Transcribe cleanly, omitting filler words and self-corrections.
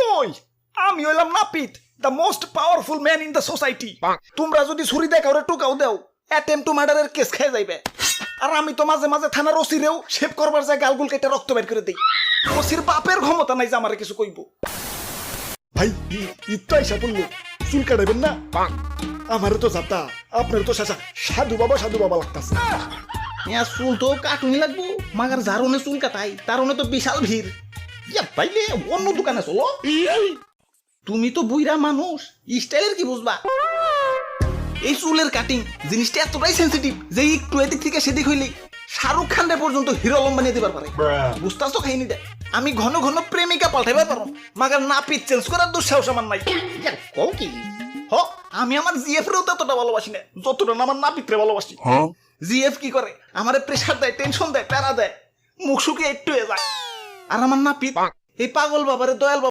কই আমি হইলাম নাপিত, the most powerful man in the society. তোমরা যদি ছুরি দেখাও রে টুকাও দেও, অ্যাটেম্প টু মার্ডারের কেস খেয়ে যাইবে। আর আমি তো মাঝে মাঝে থানার ওসিরেও শেভ করবার যায় গালগুল কেটে রক্ত বের করে দেই। ওসির বাপের ক্ষমতা নাই যে আমারে কিছু কইব। ভাই ঈদ তো আইসা পড়লো, চুল কাটাবেন না? আমারও তো যাতা, আপনার তো সাধু বাবা লাগতাছে। চুল তো কাটুনি লাগবো, মাগার যারনে চুল কাটাই তারনে তো বিশাল ভিড়। ইয়া পাইলে অন্য দোকানে চলো। তুমি তো বুইরা মানুষ, স্টাইলের কি বুঝবা? এই চুলের কাটিং জিনিসটা এতটাই সেন্সিটিভ যে একটু এদিক থেকে সেদিক হইলেই শাহরুখ খানের পর্যন্ত হিরো আলম বানিয়ে দিবার পারে। বুঝতাছো খাইনি দে, আমি ঘন ঘন প্রেমিকা পাল্টাইবার পারো, মাগার নাপিত চেঞ্জ করার দুঃসাহস আমার নাই। কও কি হ, আমি আমার জিএফ রেও ততটা ভালোবাসি না যতটা না আমার নাপিতরে ভালোবাসি। জিএফ কি করে আমারে প্রেসার দেয়, টেনশন দেয়, প্যারা দেয়, মুখ শুকিয়ে একটু হয়ে যায়। আর আমার নাপিত এই পাগল বাবারে দয়াল